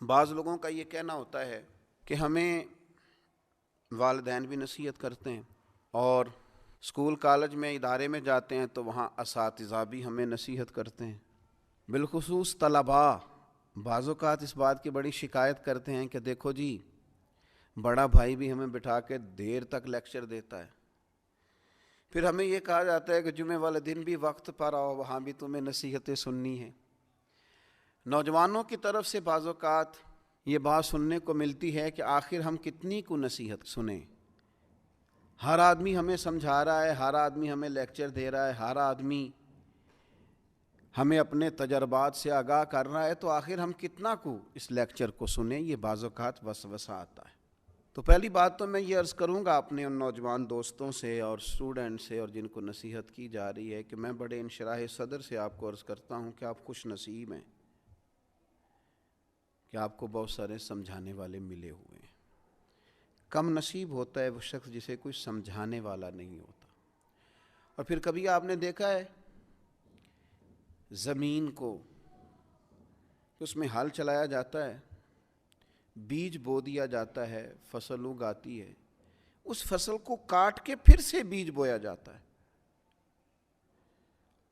بعض لوگوں کا یہ کہنا ہوتا ہے کہ ہمیں والدین بھی نصیحت کرتے ہیں، اور اسکول کالج میں ادارے میں جاتے ہیں تو وہاں اساتذہ بھی ہمیں نصیحت کرتے ہیں، بالخصوص طلباء بعض اوقات اس بات کی بڑی شکایت کرتے ہیں کہ دیکھو جی، بڑا بھائی بھی ہمیں بٹھا کے دیر تک لیکچر دیتا ہے، پھر ہمیں یہ کہا جاتا ہے کہ جمعے والے دن بھی وقت پر آؤ، وہاں بھی تمہیں نصیحتیں سننی ہیں۔ نوجوانوں کی طرف سے بعض اوقات یہ بات سننے کو ملتی ہے کہ آخر ہم کتنی کو نصیحت سنیں، ہر آدمی ہمیں سمجھا رہا ہے، ہر آدمی ہمیں لیکچر دے رہا ہے، ہر آدمی ہمیں اپنے تجربات سے آگاہ کر رہا ہے، تو آخر ہم کتنا کو اس لیکچر کو سنیں، یہ بعض اوقات وسوسہ آتا ہے۔ تو پہلی بات تو میں یہ عرض کروں گا اپنے ان نوجوان دوستوں سے اور اسٹوڈنٹ سے اور جن کو نصیحت کی جا رہی ہے کہ میں بڑے انشراح صدر سے آپ کو عرض کرتا ہوں کہ آپ خوش نصیب ہیں کہ آپ کو بہت سارے سمجھانے والے ملے ہوئے ہیں۔ کم نصیب ہوتا ہے وہ شخص جسے کوئی سمجھانے والا نہیں ہوتا۔ اور پھر کبھی آپ نے دیکھا ہے زمین کو اس میں ہل چلایا جاتا ہے، بیج بو دیا جاتا ہے، فصل اگاتی ہے، اس فصل کو کاٹ کے پھر سے بیج بویا جاتا ہے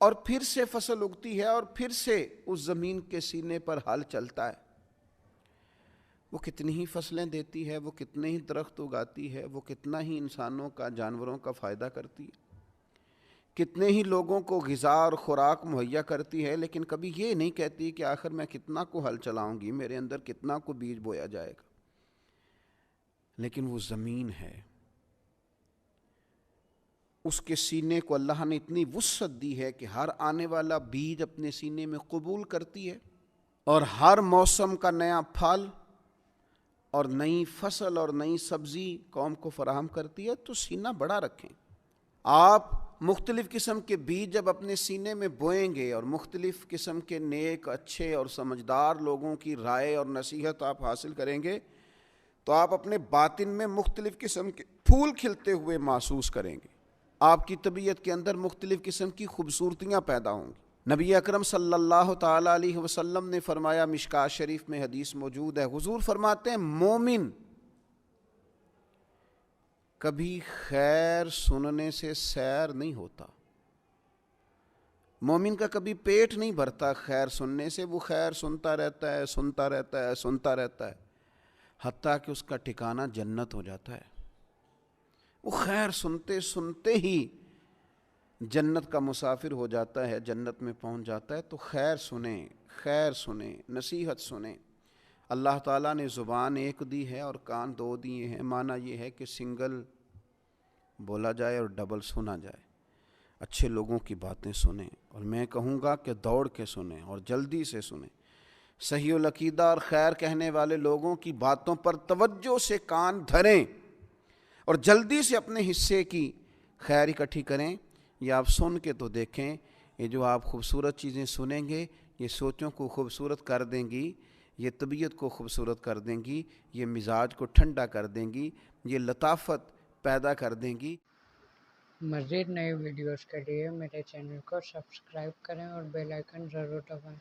اور پھر سے فصل اگتی ہے اور پھر سے اس زمین کے سینے پر ہل چلتا ہے۔ وہ کتنی ہی فصلیں دیتی ہے، وہ کتنے ہی درخت اگاتی ہے، وہ کتنا ہی انسانوں کا، جانوروں کا فائدہ کرتی ہے، کتنے ہی لوگوں کو غذا اور خوراک مہیا کرتی ہے، لیکن کبھی یہ نہیں کہتی کہ آخر میں کتنا کو ہل چلاؤں گی، میرے اندر کتنا کو بیج بویا جائے گا۔ لیکن وہ زمین ہے، اس کے سینے کو اللہ نے اتنی وسعت دی ہے کہ ہر آنے والا بیج اپنے سینے میں قبول کرتی ہے، اور ہر موسم کا نیا پھل اور نئی فصل اور نئی سبزی قوم کو فراہم کرتی ہے۔ تو سینہ بڑا رکھیں۔ آپ مختلف قسم کے بیج جب اپنے سینے میں بوئیں گے اور مختلف قسم کے نیک، اچھے اور سمجھدار لوگوں کی رائے اور نصیحت آپ حاصل کریں گے تو آپ اپنے باطن میں مختلف قسم کے پھول کھلتے ہوئے محسوس کریں گے، آپ کی طبیعت کے اندر مختلف قسم کی خوبصورتیاں پیدا ہوں گی۔ نبی اکرم صلی اللہ تعالیٰ علیہ وسلم نے فرمایا، مشکوٰۃ شریف میں حدیث موجود ہے، حضور فرماتے ہیں مومن کبھی خیر سننے سے سیر نہیں ہوتا، مومن کا کبھی پیٹ نہیں بھرتا خیر سننے سے، وہ خیر سنتا رہتا ہے، سنتا رہتا ہے، سنتا رہتا ہے، حتیٰ کہ اس کا ٹھکانہ جنت ہو جاتا ہے۔ وہ خیر سنتے سنتے ہی جنت کا مسافر ہو جاتا ہے، جنت میں پہنچ جاتا ہے۔ تو خیر سنیں، خیر سنیں، نصیحت سنیں۔ اللہ تعالیٰ نے زبان ایک دی ہے اور کان دو دیے ہیں، معنی یہ ہے کہ سنگل بولا جائے اور ڈبل سنا جائے۔ اچھے لوگوں کی باتیں سنیں، اور میں کہوں گا کہ دوڑ کے سنیں اور جلدی سے سنیں۔ صحیح العقیدہ اور خیر کہنے والے لوگوں کی باتوں پر توجہ سے کان دھریں اور جلدی سے اپنے حصے کی خیر اکٹھی کریں۔ یہ آپ سن کے تو دیکھیں، یہ جو آپ خوبصورت چیزیں سنیں گے یہ سوچوں کو خوبصورت کر دیں گی، یہ طبیعت کو خوبصورت کر دیں گی، یہ مزاج کو ٹھنڈا کر دیں گی، یہ لطافت پیدا کر دیں گی۔ مزید نئی ویڈیوز کے لیے میرے چینل کو سبسکرائب کریں اور بیل آئیکن ضرور دبائیں۔